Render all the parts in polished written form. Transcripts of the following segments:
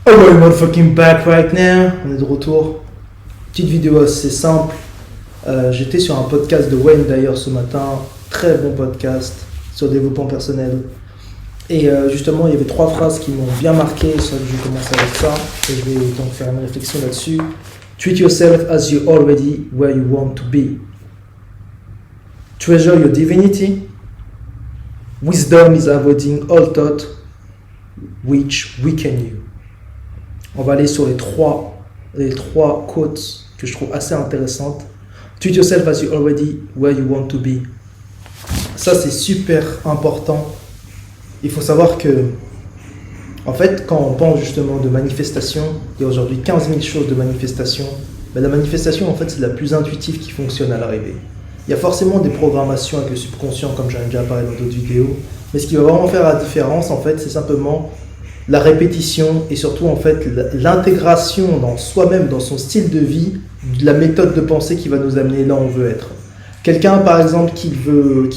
Oh we're motherfucking back right now. On est de retour. Petite vidéo assez simple. J'étais sur un podcast de Wayne d'ailleurs ce matin. Très bon podcast sur le développement personnel. Et justement, il y avait 3 phrases qui m'ont bien marqué. Ça, je vais commencer avec ça. Et je vais donc faire une réflexion là-dessus. Treat yourself as you're already where you want to be. Treasure your divinity. Wisdom is avoiding all thought which weaken you. On va aller sur les trois quotes que je trouve assez intéressantes. Treat yourself as you're already where you want to be. Ça, c'est super important. Il faut savoir que, en fait, quand on pense justement de manifestation, il y a aujourd'hui 15 000 choses de manifestation. Mais la manifestation, en fait, c'est la plus intuitive qui fonctionne à l'arrivée. Il y a forcément des programmations avec le subconscient, comme j'en ai déjà parlé dans d'autres vidéos. Mais ce qui va vraiment faire la différence, en fait, c'est simplement la répétition et surtout, en fait, l'intégration dans soi-même, dans son style de vie, de la méthode de pensée qui va nous amener là où on veut être. Quelqu'un, par exemple, qui veut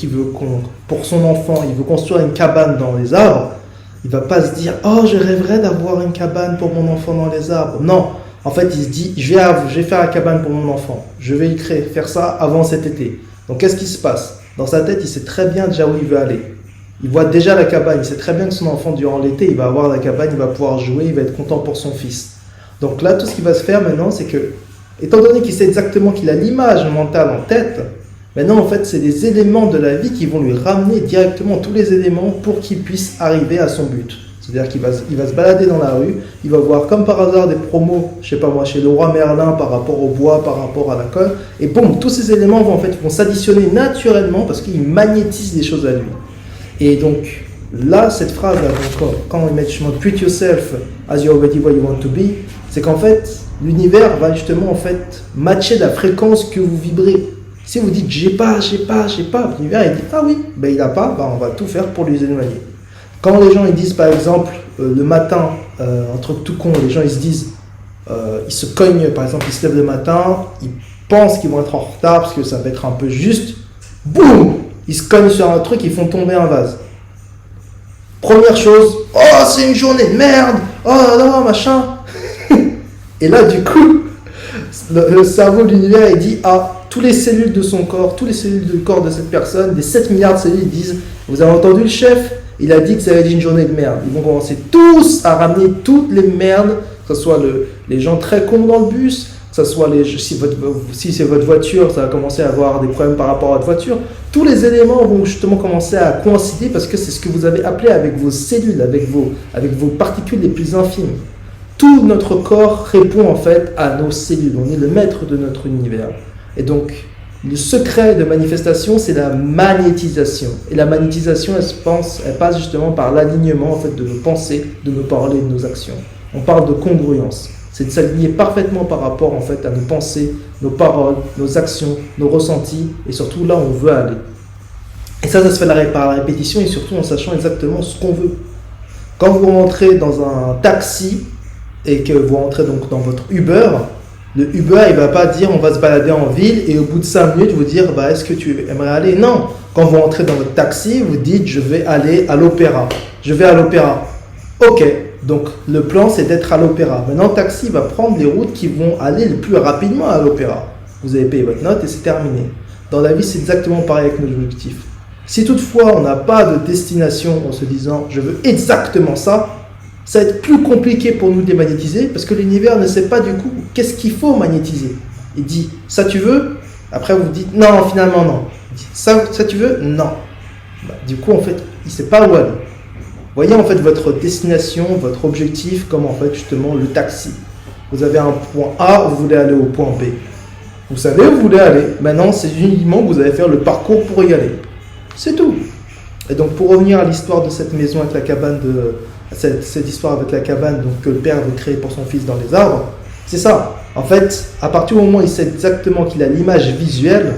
pour son enfant, il veut construire une cabane dans les arbres, il va pas se dire « Oh, je rêverais d'avoir une cabane pour mon enfant dans les arbres ». Non, en fait, il se dit « Je vais faire la cabane pour mon enfant. Je vais faire ça avant cet été ». Donc, qu'est-ce qui se passe? Dans sa tête, il sait très bien déjà où il veut aller. Il voit déjà la cabane, il sait très bien que son enfant, durant l'été, il va avoir la cabane, il va pouvoir jouer, il va être content pour son fils. Donc là, tout ce qui va se faire maintenant, c'est que, étant donné qu'il sait exactement qu'il a l'image mentale en tête, maintenant, en fait, c'est des éléments de la vie qui vont lui ramener directement tous les éléments pour qu'il puisse arriver à son but. C'est-à-dire qu'il va se balader dans la rue, il va voir comme par hasard des promos, je sais pas moi, chez le roi Merlin par rapport au bois, par rapport à la colle, et boum, tous ces éléments vont s'additionner naturellement parce qu'il magnétise des choses à lui. Et donc, là, cette phrase-là, quand on met justement « Treat yourself as you're already where you want to be », c'est qu'en fait, l'univers va justement en fait matcher la fréquence que vous vibrez. Si vous dites « j'ai pas », l'univers il dit « ah oui, ben il a pas, ben on va tout faire pour lui éloigner ». Quand les gens ils disent par exemple, le matin, un truc tout con, les gens ils se disent, ils se cognent, par exemple, ils se lèvent le matin, ils pensent qu'ils vont être en retard parce que ça va être un peu juste, boum, ils se cognent sur un truc, ils font tomber un vase. Première chose, oh c'est une journée de merde, oh non, machin. Et là du coup, le cerveau de l'univers il dit, ah, toutes les cellules de son corps, toutes les cellules du corps de cette personne, des 7 milliards de cellules, ils disent, vous avez entendu le chef? Il a dit que ça allait être une journée de merde. Ils vont commencer tous à ramener toutes les merdes, que ce soit les gens très cons dans le bus, que ce soit si c'est votre voiture, ça va commencer à avoir des problèmes par rapport à votre voiture. Tous les éléments vont justement commencer à coïncider parce que c'est ce que vous avez appelé avec vos cellules, avec vos particules les plus infimes. Tout notre corps répond en fait à nos cellules. On est le maître de notre univers. Et donc, le secret de manifestation, c'est la magnétisation. Et la magnétisation, elle passe justement par l'alignement en fait, de nos pensées, de nos paroles et de nos actions. On parle de congruence. C'est de s'aligner parfaitement par rapport en fait, à nos pensées, nos paroles, nos actions, nos ressentis et surtout là où on veut aller. Et ça se fait par la répétition et surtout en sachant exactement ce qu'on veut. Quand vous rentrez dans un taxi et que vous rentrez donc dans votre Uber, le Uber, il ne va pas dire on va se balader en ville et au bout de 5 minutes, vous dire bah, est-ce que tu aimerais aller? Non. Quand vous rentrez dans votre taxi, vous dites je vais aller à l'opéra. Je vais à l'opéra. Ok. Donc le plan, c'est d'être à l'opéra. Maintenant, le taxi va prendre les routes qui vont aller le plus rapidement à l'opéra. Vous avez payé votre note et c'est terminé. Dans la vie, c'est exactement pareil avec nos objectifs. Si toutefois, on n'a pas de destination en se disant je veux exactement ça, ça va être plus compliqué pour nous de les magnétiser parce que l'univers ne sait pas du coup qu'est-ce qu'il faut magnétiser. Il dit ça tu veux? Après vous dites non, finalement non. Il dit, ça tu veux? Non. Bah, du coup en fait il ne sait pas où aller. Voyez en fait votre destination, votre objectif comme en fait justement le taxi. Vous avez un point A, vous voulez aller au point B. Vous savez où vous voulez aller. Maintenant c'est uniquement que vous allez faire le parcours pour y aller. C'est tout. Et donc pour revenir à l'histoire de cette maison avec la cabane cette histoire avec la cabane donc, que le père veut créer pour son fils dans les arbres, c'est ça. En fait, à partir du moment où il sait exactement qu'il a l'image visuelle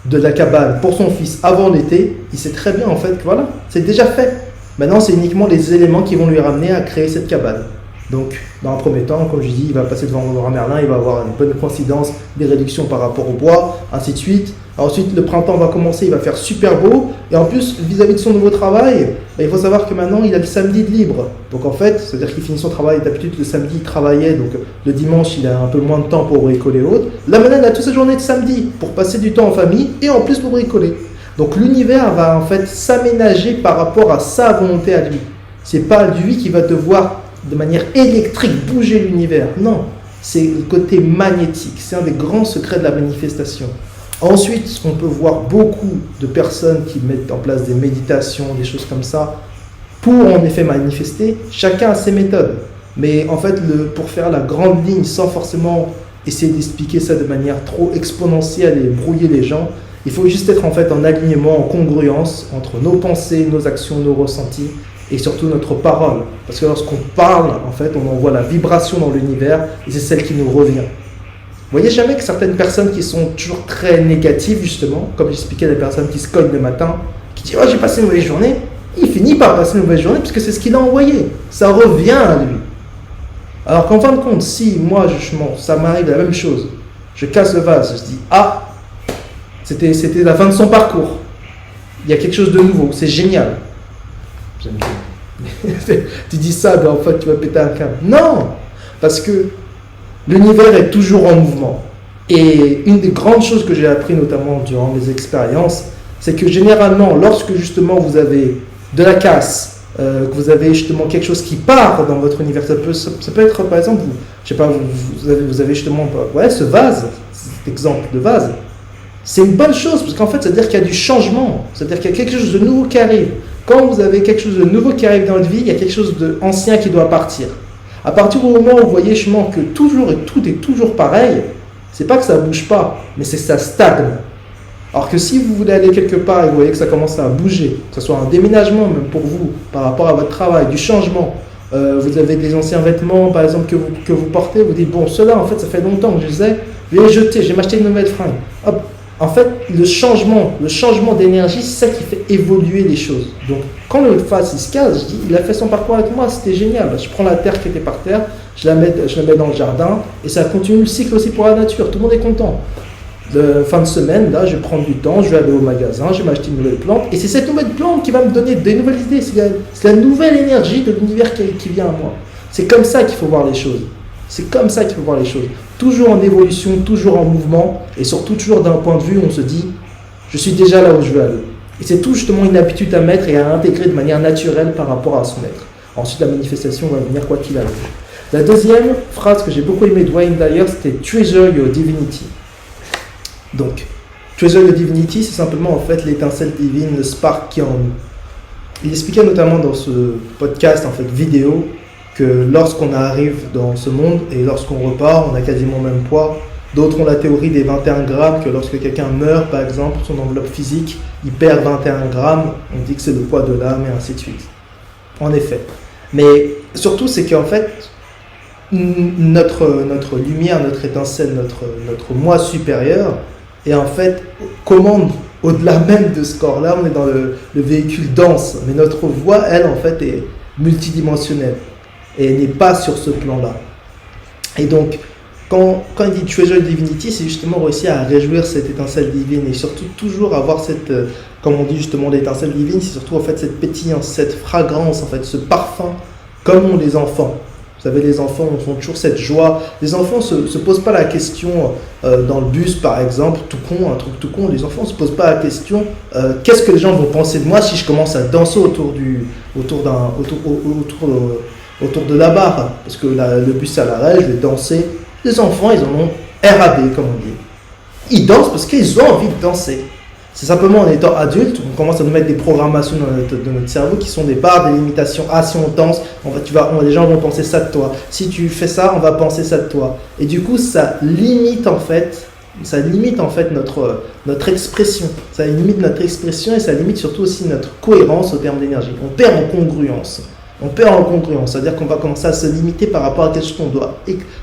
de la cabane pour son fils avant l'été, il sait très bien en fait que voilà, c'est déjà fait. Maintenant, c'est uniquement les éléments qui vont lui ramener à créer cette cabane. Donc, dans un premier temps, comme je dis, il va passer devant Leroy Merlin, il va avoir une bonne coïncidence, des réductions par rapport au bois, ainsi de suite. Ensuite, le printemps va commencer, il va faire super beau. Et en plus, vis-à-vis de son nouveau travail, il faut savoir que maintenant, il a le samedi de libre. Donc en fait, c'est-à-dire qu'il finit son travail, d'habitude, le samedi, il travaillait. Donc le dimanche, il a un peu moins de temps pour bricoler et autres. Là, maintenant, il a toute sa journée de samedi pour passer du temps en famille et en plus pour bricoler. Donc l'univers va en fait s'aménager par rapport à sa volonté à lui. C'est pas lui qui va devoir de manière électrique bouger l'univers. Non, c'est le côté magnétique. C'est un des grands secrets de la manifestation. Ensuite, on peut voir beaucoup de personnes qui mettent en place des méditations, des choses comme ça, pour en effet manifester. Chacun a ses méthodes. Mais en fait, pour faire la grande ligne sans forcément essayer d'expliquer ça de manière trop exponentielle et brouiller les gens, il faut juste être en fait en alignement, en congruence entre nos pensées, nos actions, nos ressentis et surtout notre parole. Parce que lorsqu'on parle, en fait, on envoie la vibration dans l'univers et c'est celle qui nous revient. Vous voyez jamais que certaines personnes qui sont toujours très négatives, justement, comme j'expliquais, les personnes qui se cognent le matin, qui disent « Oh, j'ai passé une mauvaise journée », il finit par passer une mauvaise journée puisque c'est ce qu'il a envoyé. Ça revient à lui. Alors qu'en fin de compte, si moi, ça m'arrive la même chose, je casse le vase, je dis « Ah, c'était la fin de son parcours. Il y a quelque chose de nouveau, c'est génial. » J'aime bien. Tu dis ça, ben en fait, tu vas péter un câble. Non, parce que l'univers est toujours en mouvement. Et une des grandes choses que j'ai appris, notamment durant mes expériences, c'est que généralement, lorsque justement vous avez de la casse, que vous avez justement quelque chose qui part dans votre univers, ça peut être par exemple, je sais pas, vous avez justement ce vase, cet exemple de vase, c'est une bonne chose, parce qu'en fait, c'est-à-dire qu'il y a du changement, c'est-à-dire qu'il y a quelque chose de nouveau qui arrive. Quand vous avez quelque chose de nouveau qui arrive dans votre vie, il y a quelque chose d'ancien qui doit partir. À partir du moment où vous voyez justement que toujours et tout est toujours pareil, c'est pas que ça bouge pas, mais c'est que ça stagne. Alors que si vous voulez aller quelque part et vous voyez que ça commence à bouger, que ce soit un déménagement même pour vous, par rapport à votre travail, du changement, vous avez des anciens vêtements par exemple que vous portez, vous dites bon, ceux-là en fait ça fait longtemps que je les ai, je vais les jeter, je vais m'acheter une nouvelle fringue. Hop. En fait, le changement d'énergie, c'est ça qui fait évoluer les choses. Donc, quand le face il se casse, je dis, il a fait son parcours avec moi, c'était génial. Je prends la terre qui était par terre, je la mets dans le jardin, et ça continue le cycle aussi pour la nature. Tout le monde est content. Fin de semaine, là, je vais prendre du temps, je vais aller au magasin, je vais m'acheter une nouvelle plante, et c'est cette nouvelle plante qui va me donner des nouvelles idées. C'est la nouvelle énergie de l'univers qui vient à moi. C'est comme ça qu'il faut voir les choses. C'est comme ça qu'il faut voir les choses. Toujours en évolution, toujours en mouvement, et surtout toujours d'un point de vue où on se dit « je suis déjà là où je veux aller ». Et c'est tout justement une habitude à mettre et à intégrer de manière naturelle par rapport à son être. Ensuite, la manifestation va venir quoi qu'il arrive. La deuxième phrase que j'ai beaucoup aimée de Wayne Dyer, c'était « Treasure your divinity ». Donc, « Treasure your divinity », c'est simplement en fait l'étincelle divine, le spark qui est en nous. Il expliquait notamment dans ce podcast, en fait, vidéo, que lorsqu'on arrive dans ce monde et lorsqu'on repart, on a quasiment le même poids. D'autres ont la théorie des 21 grammes, que lorsque quelqu'un meurt, par exemple, son enveloppe physique, il perd 21 grammes, on dit que c'est le poids de l'âme et ainsi de suite. En effet. Mais surtout, c'est qu'en fait, notre lumière, notre étincelle, notre moi supérieur, et en fait, commande au-delà même de ce corps-là, on est dans le véhicule dense, mais notre voix, elle, en fait, est multidimensionnelle. Et n'est pas sur ce plan-là. Et donc, quand il dit Treasure Divinity, c'est justement réussir à réjouir cette étincelle divine et surtout toujours avoir cette, comme on dit justement l'étincelle divine, c'est surtout en fait cette pétillance, cette fragrance, en fait, ce parfum, comme ont les enfants. Vous savez, les enfants ont toujours cette joie. Les enfants ne se posent pas la question dans le bus, par exemple, tout con, un truc tout con. Les enfants ne se posent pas la question qu'est-ce que les gens vont penser de moi si je commence à danser autour de la barre, parce que le bus est à l'arrêt, je vais danser. Les enfants, ils en ont RAB, comme on dit. Ils dansent parce qu'ils ont envie de danser. C'est simplement en étant adulte, on commence à nous mettre des programmations dans notre cerveau qui sont des barres, des limitations. Ah, si on danse, les gens vont penser ça de toi. Si tu fais ça, on va penser ça de toi. Et du coup, ça limite en fait notre expression. Ça limite notre expression et ça limite surtout aussi notre cohérence au terme d'énergie. On perd en congruence. C'est-à-dire qu'on va commencer à se limiter par rapport à quelque chose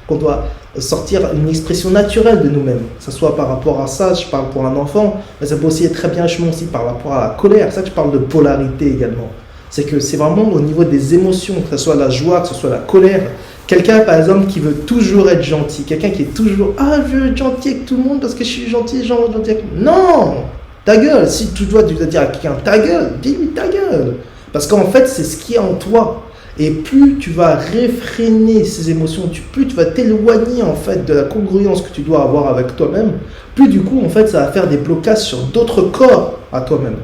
qu'on doit sortir une expression naturelle de nous-mêmes. Que ce soit par rapport à ça, je parle pour un enfant, mais ça peut aussi être très bien aussi par rapport à la colère. C'est ça que je parle de polarité également. C'est que c'est vraiment au niveau des émotions, que ce soit la joie, que ce soit la colère, Quelqu'un, par exemple, qui veut toujours être gentil. Quelqu'un qui est toujours, je veux être gentil avec tout le monde parce que je suis gentil, gentil avec... Non! Ta gueule! Si tu dois dire à quelqu'un ta gueule, dis-lui ta gueule. Parce qu'en fait, c'est ce qui est en toi. Et plus tu vas réfréner ces émotions, plus tu vas t'éloigner en fait de la congruence que tu dois avoir avec toi-même, plus du coup, en fait, ça va faire des blocages sur d'autres corps à toi-même.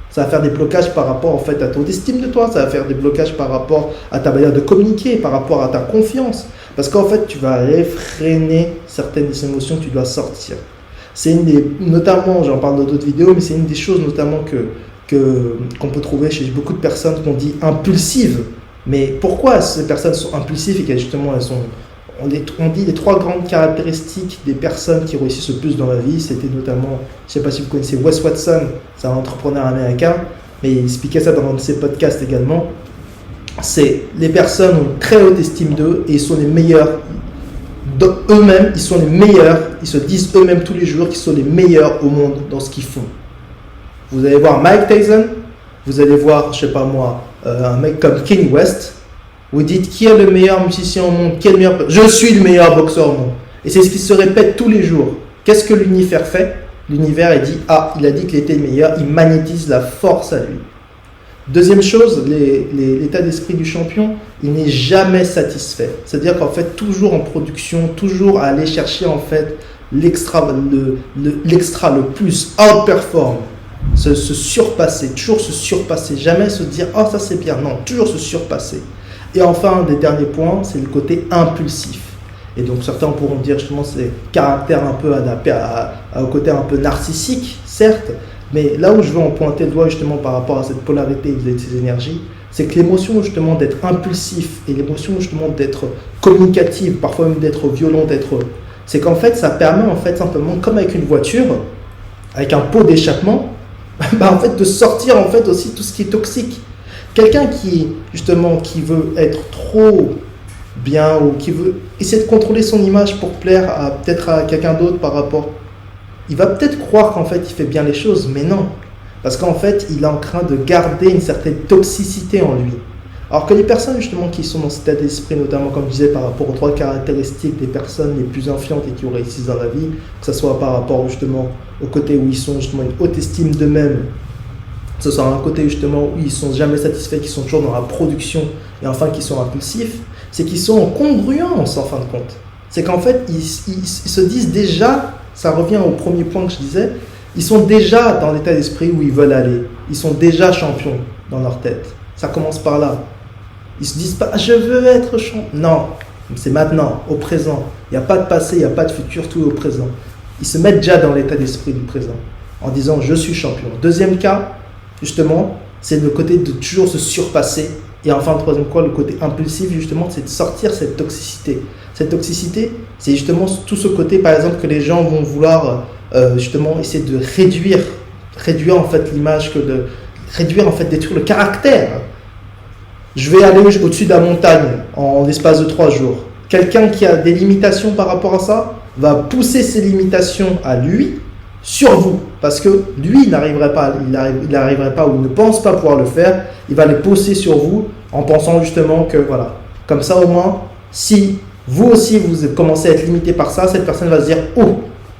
Ça va faire des blocages par rapport en fait à ton estime de toi, ça va faire des blocages par rapport à ta manière de communiquer, par rapport à ta confiance. Parce qu'en fait, tu vas réfréner certaines émotions que tu dois sortir. C'est notamment, j'en parle dans d'autres vidéos, mais c'est une des choses notamment qu'on peut trouver chez beaucoup de personnes qu'on dit impulsives. Mais pourquoi ces personnes sont impulsives et qu'elles justement on dit les 3 grandes caractéristiques des personnes qui réussissent le plus dans la vie, c'était notamment, je ne sais pas si vous connaissez Wes Watson, c'est un entrepreneur américain, mais il expliquait ça dans un de ses podcasts également. C'est les personnes ont une très haute estime d'eux et ils sont les meilleurs eux-mêmes, ils sont les meilleurs, ils se disent eux-mêmes tous les jours qu'ils sont les meilleurs au monde dans ce qu'ils font. Vous allez voir Mike Tyson, vous allez voir, je ne sais pas moi, un mec comme Kanye West. Vous dites qui est le meilleur musicien au monde, qui est le meilleur... Je suis le meilleur boxeur au monde. Et c'est ce qui se répète tous les jours. Qu'est-ce que l'univers fait? L'univers, il dit, il a dit qu'il était le meilleur, il magnétise la force à lui. Deuxième chose, l'état d'esprit du champion, il n'est jamais satisfait. C'est-à-dire qu'en fait, toujours en production, toujours à aller chercher en fait l'extra, le plus, outperform, se surpasser, toujours se surpasser, jamais se dire, ça c'est bien, non, toujours se surpasser. Et enfin, un des derniers points, c'est le côté impulsif. Et donc certains pourront dire justement c'est caractère un peu adapté au côté un peu narcissique, certes, mais là où je veux en pointer le doigt justement par rapport à cette polarité de ces énergies, c'est que l'émotion justement d'être impulsif et l'émotion justement d'être communicative, parfois même d'être violent, c'est qu'en fait ça permet en fait simplement comme avec une voiture, avec un pot d'échappement, en fait de sortir en fait aussi tout ce qui est toxique. Quelqu'un qui veut être trop bien ou qui veut essayer de contrôler son image pour plaire peut-être à quelqu'un d'autre par rapport, il va peut-être croire qu'en fait il fait bien les choses, mais non, parce qu'en fait il est en train de garder une certaine toxicité en lui. Alors que les personnes justement qui sont dans cet état d'esprit, notamment comme je disais par rapport aux 3 caractéristiques des personnes les plus influentes et qui réussissent dans la vie, que ce soit par rapport justement au côté où ils sont justement une haute estime d'eux-mêmes, que ce soit un côté justement où ils ne sont jamais satisfaits, qui sont toujours dans la production, et enfin qui sont impulsifs, c'est qu'ils sont en congruence en fin de compte. C'est qu'en fait, ils se disent déjà, ça revient au premier point que je disais, ils sont déjà dans l'état d'esprit où ils veulent aller. Ils sont déjà champions dans leur tête. Ça commence par là. Ils ne se disent pas, je veux être champion. Non, c'est maintenant, au présent. Il n'y a pas de passé, il n'y a pas de futur, tout est au présent. Ils se mettent déjà dans l'état d'esprit du présent, en disant, je suis champion. Deuxième cas, justement, c'est le côté de toujours se surpasser. Et enfin, troisième quoi, le côté impulsif, justement, c'est de sortir cette toxicité. Cette toxicité, c'est justement tout ce côté, par exemple, que les gens vont vouloir justement essayer de réduire en fait l'image, réduire en fait, détruire le caractère. Je vais aller au-dessus de la montagne en l'espace de 3 jours. Quelqu'un qui a des limitations par rapport à ça va pousser ses limitations à lui sur vous, parce que lui il n'arriverait pas ou il ne pense pas pouvoir le faire. Il va les pousser sur vous en pensant justement que voilà, comme ça au moins, si vous aussi vous commencez à être limité par ça, cette personne va se dire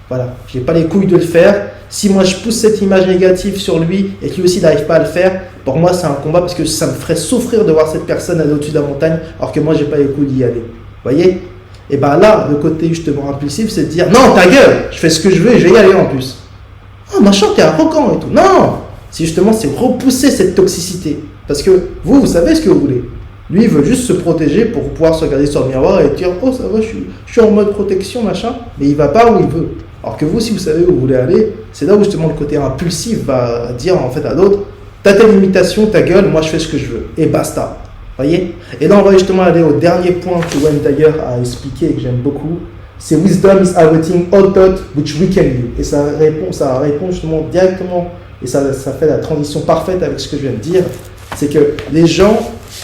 voilà, j'ai pas les couilles de le faire. Si moi je pousse cette image négative sur lui et qu'il aussi n'arrive pas à le faire, pour moi c'est un combat parce que ça me ferait souffrir de voir cette personne aller au-dessus de la montagne alors que moi j'ai pas les couilles d'y aller. Vous voyez? Et bien là, le côté justement impulsif, c'est de dire non, ta gueule, je fais ce que je veux et je vais y aller en plus. Machin, t'es arrogant et tout. Non, c'est repousser cette toxicité. Parce que vous savez ce que vous voulez. Lui, il veut juste se protéger pour pouvoir se regarder sur le miroir et dire ça va, je suis en mode protection, machin. Mais il va pas où il veut. Alors que vous, si vous savez où vous voulez aller, c'est là où justement le côté impulsif va dire en fait à l'autre, t'as tes limitations, ta gueule, moi je fais ce que je veux. Et basta. Voyez? Et là, on va justement aller au dernier point que Wayne Dyer a expliqué et que j'aime beaucoup. C'est Wisdom is everything all thought which weaken you. Et ça répond justement directement, et ça fait la transition parfaite avec ce que je viens de dire. C'est que les gens,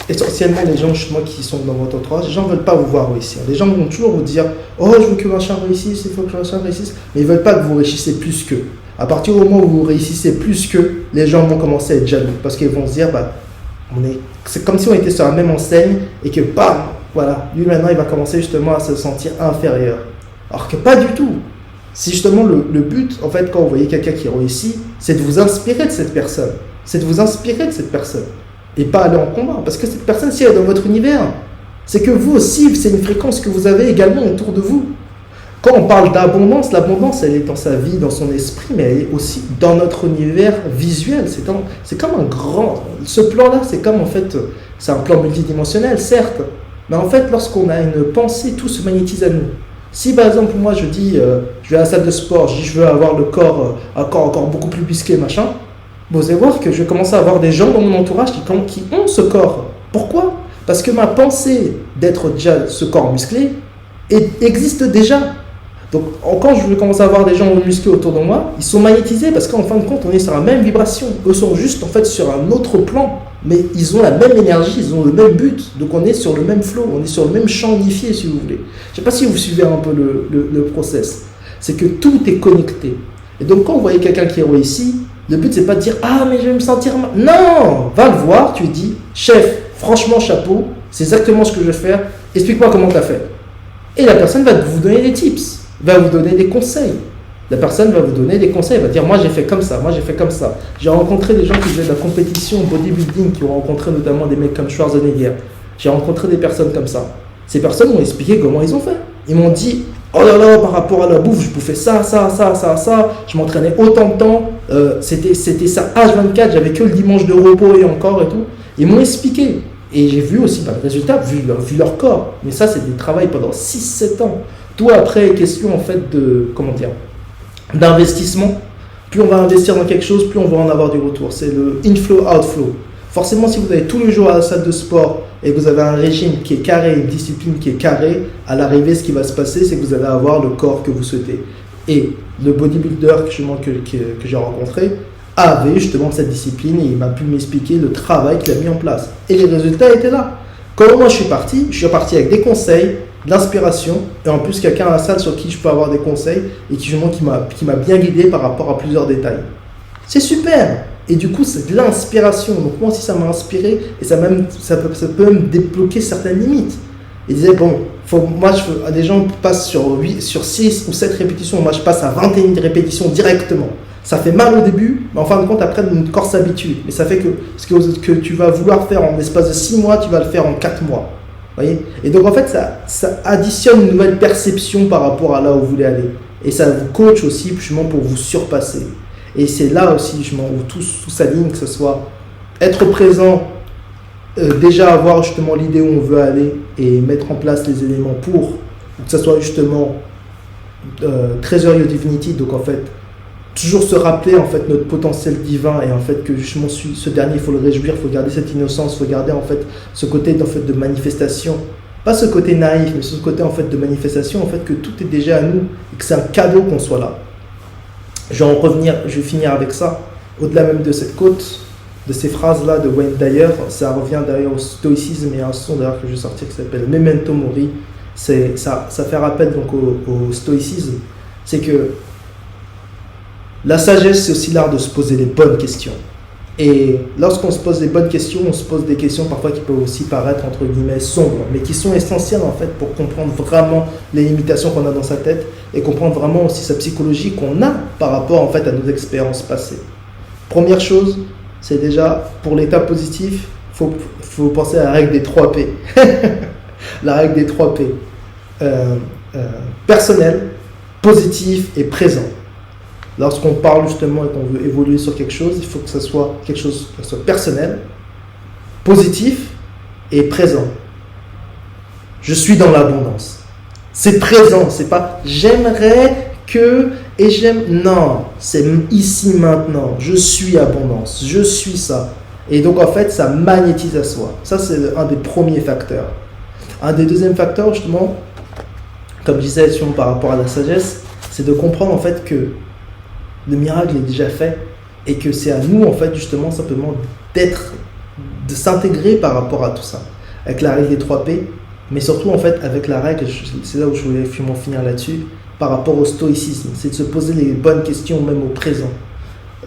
essentiellement les gens justement qui sont dans votre entourage, les gens ne veulent pas vous voir réussir. Les gens vont toujours vous dire je veux que machin réussisse, il faut que machin réussisse. Mais ils ne veulent pas que vous réussissiez plus qu'eux. À partir du moment où vous réussissez plus qu'eux, les gens vont commencer à être jaloux. Parce qu'ils vont se dire c'est comme si on était sur la même enseigne et que bam, voilà, lui maintenant il va commencer justement à se sentir inférieur. Alors que pas du tout. C'est justement le but, en fait, quand vous voyez quelqu'un qui réussit, c'est de vous inspirer de cette personne. C'est de vous inspirer de cette personne. Et pas aller en combat. Parce que cette personne, si elle est dans votre univers, c'est que vous aussi, c'est une fréquence que vous avez également autour de vous. Quand on parle d'abondance, l'abondance, elle est dans sa vie, dans son esprit, mais elle est aussi dans notre univers visuel. C'est comme un grand... Ce plan-là, c'est comme en fait... C'est un plan multidimensionnel, certes. Mais en fait, lorsqu'on a une pensée, tout se magnétise à nous. Si par exemple, moi je dis, je vais à la salle de sport, je dis je veux avoir le corps, un corps encore beaucoup plus musclé, machin, vous allez voir que je vais commencer à avoir des gens dans mon entourage qui ont ce corps. Pourquoi? Parce que ma pensée d'être déjà ce corps musclé existe déjà. Donc quand je vais commencer à avoir des gens musclés autour de moi, ils sont magnétisés parce qu'en fin de compte, on est sur la même vibration. Eux sont juste en fait sur un autre plan, mais ils ont la même énergie, ils ont le même but. Donc on est sur le même flow, on est sur le même champ unifié si vous voulez. Je ne sais pas si vous suivez un peu le process. C'est que tout est connecté. Et donc quand vous voyez quelqu'un qui réussit, le but c'est pas de dire ah mais je vais me sentir mal. Non, va le voir, tu lui dis chef, franchement chapeau, c'est exactement ce que je vais faire. Explique-moi comment tu as fait. Et la personne va vous donner des tips. Va vous donner des conseils. La personne va vous donner des conseils, va dire moi j'ai fait comme ça, moi j'ai fait comme ça. J'ai rencontré des gens qui faisaient de la compétition bodybuilding, qui ont rencontré notamment des mecs comme Schwarzenegger. J'ai rencontré des personnes comme ça. Ces personnes m'ont expliqué comment ils ont fait. Ils m'ont dit oh là là, par rapport à la bouffe, je bouffais ça, je m'entraînais autant de temps, c'était ça H24, j'avais que le dimanche de repos et encore et tout. Ils m'ont expliqué. Et j'ai vu aussi le résultat, vu leur corps. Mais ça, c'est des travails pendant 6-7 ans. Tout après, question en fait d'investissement. Plus on va investir dans quelque chose, plus on va en avoir du retour. C'est le inflow, outflow. Forcément, si vous allez tous les jours à la salle de sport et que vous avez un régime qui est carré, une discipline qui est carrée, à l'arrivée, ce qui va se passer, c'est que vous allez avoir le corps que vous souhaitez. Et le bodybuilder que j'ai rencontré avait justement cette discipline et il m'a pu m'expliquer le travail qu'il a mis en place. Et les résultats étaient là. Quand moi je suis parti avec des conseils, de l'inspiration, et en plus quelqu'un à la salle sur qui je peux avoir des conseils et qui m'a bien guidé par rapport à plusieurs détails. C'est super. Et du coup, c'est de l'inspiration. Donc moi aussi, ça m'a inspiré et ça peut même débloquer certaines limites. Il disait, bon, des gens passent sur 6 ou 7 répétitions, moi je passe à 21 répétitions directement. Ça fait mal au début, mais en fin de compte, après, notre corps s'habitue. Et ça fait que ce que tu vas vouloir faire en l'espace de 6 mois, tu vas le faire en 4 mois. Voyez. Et donc en fait, ça additionne une nouvelle perception par rapport à là où vous voulez aller. Et ça vous coach aussi justement pour vous surpasser. Et c'est là aussi justement où tout s'aligne, que ce soit être présent, déjà avoir justement l'idée où on veut aller et mettre en place les éléments pour que ce soit justement Treasure Your Divinity, donc en fait toujours se rappeler en fait notre potentiel divin et en fait que justement ce dernier il faut le réjouir, il faut garder cette innocence, il faut garder en fait ce côté en fait de manifestation, pas ce côté naïf mais ce côté en fait de manifestation, en fait que tout est déjà à nous et que c'est un cadeau qu'on soit là. Je vais finir avec ça, au-delà même de cette quote, de ces phrases là de Wayne Dyer, ça revient d'ailleurs au stoïcisme et à un son d'ailleurs que je vais sortir qui s'appelle Memento Mori. Ça fait rappel donc au stoïcisme, c'est que la sagesse, c'est aussi l'art de se poser les bonnes questions. Et lorsqu'on se pose les bonnes questions, on se pose des questions parfois qui peuvent aussi paraître entre guillemets sombres, mais qui sont essentielles en fait pour comprendre vraiment les limitations qu'on a dans sa tête et comprendre vraiment aussi sa psychologie qu'on a par rapport en fait à nos expériences passées. Première chose, c'est déjà pour l'état positif, faut penser à la règle des 3 P. La règle des 3 P. Personnel, positif et présent. Lorsqu'on parle justement et qu'on veut évoluer sur quelque chose, il faut que ce soit quelque chose qui soit personnel, positif et présent. Je suis dans l'abondance. C'est présent, c'est pas j'aimerais que et j'aime. Non, c'est ici maintenant. Je suis abondance, je suis ça. Et donc en fait, ça magnétise à soi. Ça, c'est un des premiers facteurs. Un des deuxièmes facteurs, justement, comme je disais par rapport à la sagesse, c'est de comprendre en fait que le miracle est déjà fait et que c'est à nous en fait justement simplement de s'intégrer par rapport à tout ça avec la règle des 3 P, mais surtout en fait avec la règle, c'est là où je voulais finir là-dessus, par rapport au stoïcisme, c'est de se poser les bonnes questions même au présent.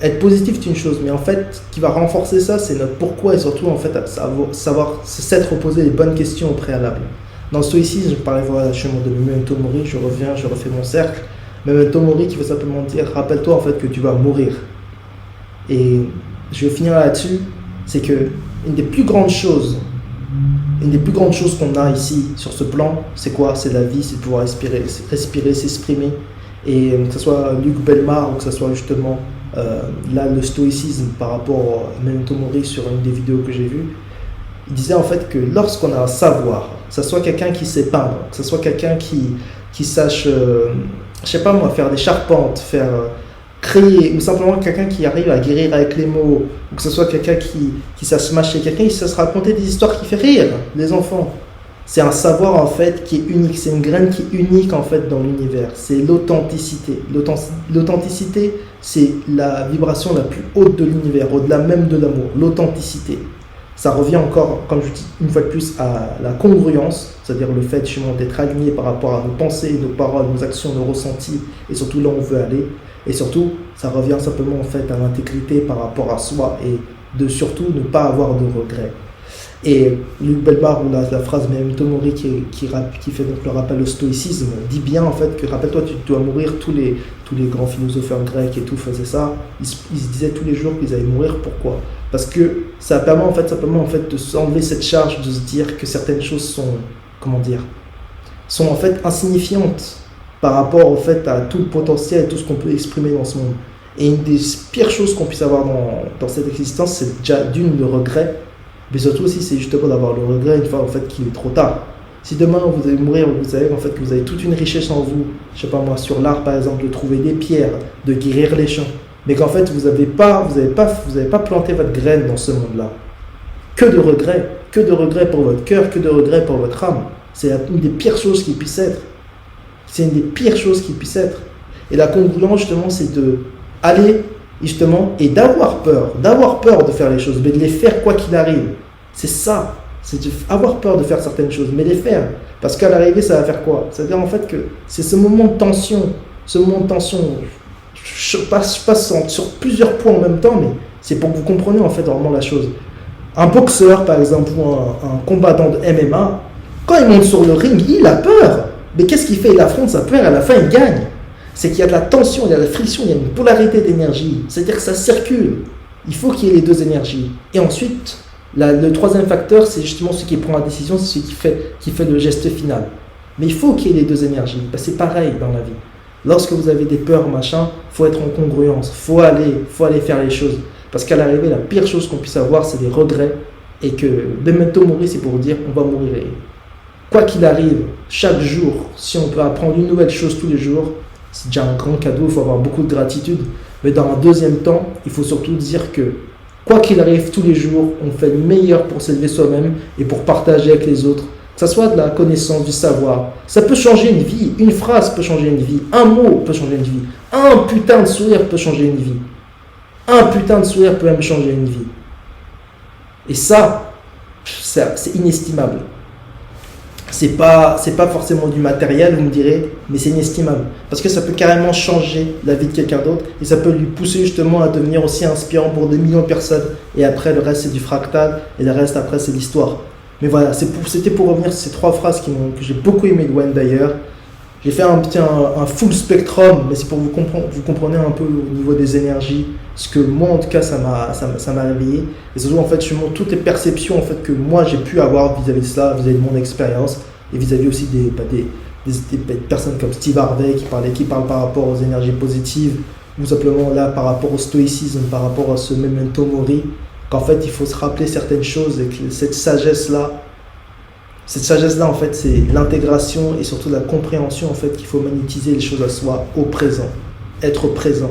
Être positif c'est une chose, mais en fait ce qui va renforcer ça, c'est notre pourquoi et surtout en fait savoir s'être posé les bonnes questions au préalable. Dans le stoïcisme, je parlais voilà, justement de Memento Mori, je reviens, je refais mon cercle. Memento Mori qui veut simplement dire, rappelle-toi en fait que tu vas mourir. Et je vais finir là-dessus, c'est que une des plus grandes choses qu'on a ici sur ce plan, c'est quoi? C'est la vie, c'est de pouvoir respirer, s'exprimer. Et que ce soit Luc Belmar ou que ce soit justement là le stoïcisme par rapport à Memento Mori sur une des vidéos que j'ai vues, il disait en fait que lorsqu'on a un savoir, que ce soit quelqu'un qui sait peindre, que ce soit quelqu'un qui sache, je sais pas moi, faire des charpentes, créer, ou simplement quelqu'un qui arrive à guérir avec les mots, ou que ce soit quelqu'un qui sache mâcher, quelqu'un qui sache raconter des histoires qui fait rire les enfants. C'est un savoir en fait qui est unique, c'est une graine qui est unique en fait dans l'univers, c'est l'authenticité. L'authenticité, c'est la vibration la plus haute de l'univers, au-delà même de l'amour, l'authenticité. Ça revient encore, comme je dis une fois de plus, à la congruence, c'est-à-dire le fait justement d'être aligné par rapport à nos pensées, nos paroles, nos actions, nos ressentis, et surtout là où on veut aller. Et surtout, ça revient simplement en fait à l'intégrité par rapport à soi et de surtout ne pas avoir de regrets. Et Luc Belmar, ou la phrase Memento Mori qui fait donc le rappel au stoïcisme, dit bien en fait que rappelle-toi, tu dois mourir. Tous les grands philosopheurs grecs et tout faisaient ça. Ils se disaient tous les jours qu'ils allaient mourir. Pourquoi? Parce que ça permet en fait simplement en fait de s'enlever cette charge, de se dire que certaines choses sont en fait insignifiantes par rapport en fait à tout le potentiel et tout ce qu'on peut exprimer dans ce monde. Et une des pires choses qu'on puisse avoir dans cette existence, c'est déjà d'une le regret. Mais surtout aussi, c'est justement d'avoir le regret une fois en fait qu'il est trop tard. Si demain vous allez mourir, vous savez en fait que vous avez toute une richesse en vous, je sais pas moi, sur l'art par exemple, de trouver des pierres, de guérir les champs, mais qu'en fait vous avez pas planté votre graine dans ce monde-là. Que de regrets pour votre cœur, que de regrets pour votre âme. C'est une des pires choses qui puisse être. C'est une des pires choses qui puisse être. Et la congruence justement, c'est de aller justement et d'avoir peur de faire les choses, mais de les faire quoi qu'il arrive. C'est ça, c'est avoir peur de faire certaines choses, mais les faire. Parce qu'à l'arrivée, ça va faire quoi? C'est-à-dire en fait que c'est ce moment de tension, je passe sur plusieurs points en même temps, mais c'est pour que vous compreniez en fait vraiment la chose. Un boxeur par exemple, ou un combattant de MMA, quand il monte sur le ring, il a peur. Mais qu'est-ce qu'il fait? Il affronte sa peur, à la fin il gagne. C'est qu'il y a de la tension, il y a de la friction, il y a une polarité d'énergie. C'est-à-dire que ça circule. Il faut qu'il y ait les deux énergies. Et ensuite, le troisième facteur, c'est justement celui qui prend la décision, c'est celui qui fait le geste final. Mais il faut qu'il y ait les deux énergies. Ben, c'est pareil dans la vie. Lorsque vous avez des peurs, machin, il faut être en congruence. Il faut aller faire les choses. Parce qu'à l'arrivée, la pire chose qu'on puisse avoir, c'est des regrets. Et que Memento Mori, c'est pour dire on va mourir. Et quoi qu'il arrive, chaque jour, si on peut apprendre une nouvelle chose tous les jours, c'est déjà un grand cadeau, il faut avoir beaucoup de gratitude. Mais dans un deuxième temps, il faut surtout dire que quoi qu'il arrive tous les jours, on fait le meilleur pour s'élever soi-même et pour partager avec les autres. Que ce soit de la connaissance, du savoir. Ça peut changer une vie. Une phrase peut changer une vie. Un mot peut changer une vie. Un putain de sourire peut changer une vie. Un putain de sourire peut même changer une vie. Et ça c'est inestimable. C'est pas forcément du matériel, vous me direz, mais c'est inestimable. Parce que ça peut carrément changer la vie de quelqu'un d'autre et ça peut lui pousser justement à devenir aussi inspirant pour des millions de personnes. Et après, le reste, c'est du fractal et le reste, après, c'est l'histoire. Mais voilà, c'était pour revenir sur ces trois phrases que j'ai beaucoup aimé de Wayne Dyer. J'ai fait un full spectrum, mais c'est pour vous compreniez un peu au niveau des énergies, ce que moi en tout cas ça m'a réveillé. Et surtout en fait justement toutes les perceptions en fait que moi j'ai pu avoir vis-à-vis de cela, vis-à-vis de mon expérience, et vis-à-vis aussi des personnes comme Steve Harvey qui parlent par rapport aux énergies positives, ou simplement là par rapport au stoïcisme, par rapport à ce Memento Mori, qu'en fait il faut se rappeler certaines choses et que cette sagesse-là, en fait, c'est l'intégration et surtout la compréhension, en fait, qu'il faut magnétiser les choses à soi, au présent. Être présent,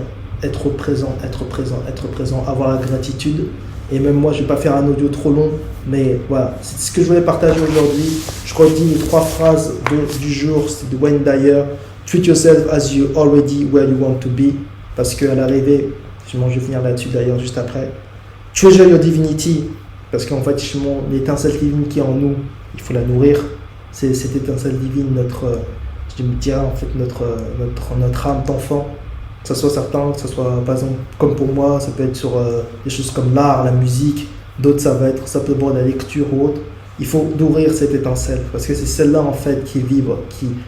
avoir la gratitude. Et même moi, je ne vais pas faire un audio trop long, mais voilà, c'est ce que je voulais partager aujourd'hui. Je redis les trois phrases du jour, c'est de Wayne Dyer. Treat yourself as you already where you want to be. Parce qu'à l'arrivée, je vais finir là-dessus d'ailleurs juste après. Treasure your divinity. Parce qu'en fait, l'étincelle divine qui est en nous, il faut la nourrir. C'est cette étincelle divine, je me dirais en fait notre âme d'enfant. Que ce soit certain, que ce soit par exemple comme pour moi, ça peut être sur des choses comme l'art, la musique. D'autres ça peut être simplement la lecture ou autre. il faut nourrir cette étincelle parce que c'est celle-là en fait qui vibre,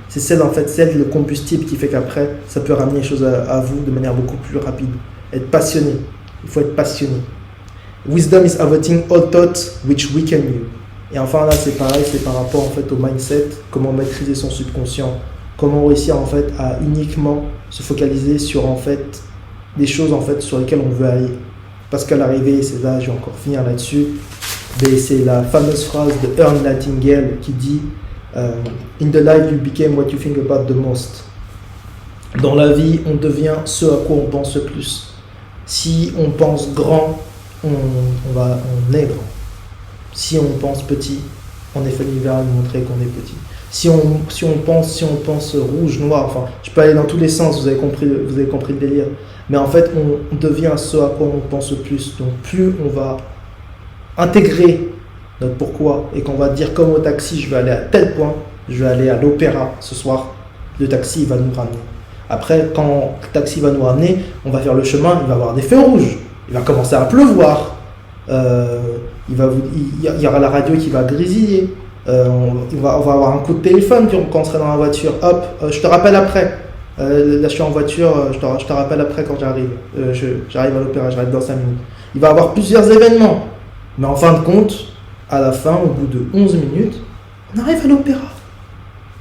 c'est celle en fait, celle le combustible qui fait qu'après ça peut ramener les choses à vous de manière beaucoup plus rapide. Être passionné, il faut être passionné. Wisdom is avoiding all thoughts which weaken you. Et enfin là c'est pareil, c'est par rapport en fait au mindset, comment maîtriser son subconscient, comment réussir en fait à uniquement se focaliser sur en fait des choses en fait sur lesquelles on veut aller. Parce qu'à l'arrivée, c'est là, je vais encore finir là-dessus, mais c'est la fameuse phrase de Earl Nightingale qui dit In the life you became what you think about the most. Dans la vie, on devient ce à quoi on pense le plus. Si on pense grand, on est grand. Si on pense petit, en effet l'univers va nous montrer qu'on est petit. Si on pense rouge, noir, enfin, je peux aller dans tous les sens, vous avez compris le délire. Mais en fait, on devient ce à quoi on pense le plus. Donc plus on va intégrer notre pourquoi et qu'on va dire comme au taxi, je vais aller à tel point, je vais aller à l'opéra ce soir, le taxi va nous ramener. Après, quand le taxi va nous ramener, on va faire le chemin, il va y avoir des feux rouges, il va commencer à pleuvoir, il y aura la radio qui va grésiller, on va avoir un coup de téléphone quand on sera dans la voiture, hop, je te rappelle après. Là je suis en voiture, je te rappelle après quand j'arrive. J'arrive à l'opéra, j'arrive dans 5 minutes. Il va y avoir plusieurs événements. Mais en fin de compte, à la fin, au bout de 11 minutes, on arrive à l'opéra.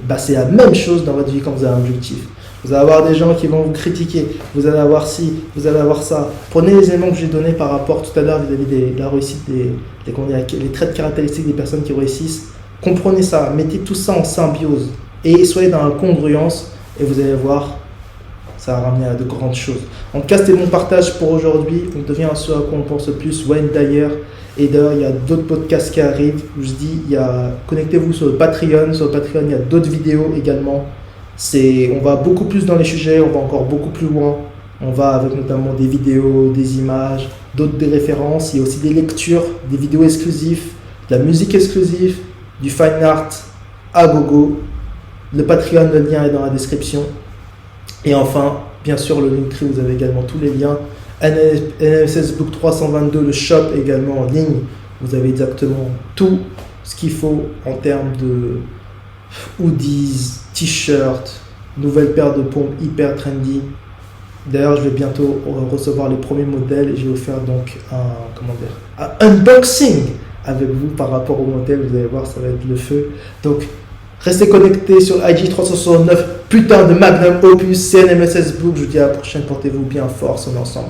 Bah, c'est la même chose dans votre vie quand vous avez un objectif. Vous allez avoir des gens qui vont vous critiquer, vous allez avoir ci, vous allez avoir ça. Prenez les éléments que j'ai donnés par rapport tout à l'heure vis-à-vis de la réussite, les traits caractéristiques des personnes qui réussissent. Comprenez ça, mettez tout ça en symbiose et soyez dans la congruence. Et vous allez voir, ça va ramener à de grandes choses. En tout cas, c'était mon partage pour aujourd'hui. On devient ce à quoi on pense le plus. Wayne Dyer. Et d'ailleurs, il y a d'autres podcasts qui arrivent. Je vous dis, connectez-vous sur le Patreon. Sur le Patreon, il y a d'autres vidéos également. On va beaucoup plus dans les sujets. On va encore beaucoup plus loin. On va avec notamment des vidéos, des images, des références. Il y a aussi des lectures, des vidéos exclusives, de la musique exclusive, du fine art à gogo. Le Patreon, le lien est dans la description. Et enfin, bien sûr, le Linktree, vous avez également tous les liens. NMSS Book 322, le shop également en ligne. Vous avez exactement tout ce qu'il faut en termes de hoodies, t-shirts, nouvelle paire de pompes hyper trendy. D'ailleurs, je vais bientôt recevoir les premiers modèles et je vais vous faire donc un unboxing avec vous par rapport au modèle. Vous allez voir, ça va être le feu. Donc, restez connectés sur IG 369, putain de Magnum Opus, CNMSS Book. Je vous dis à la prochaine, portez-vous bien, force, on est ensemble.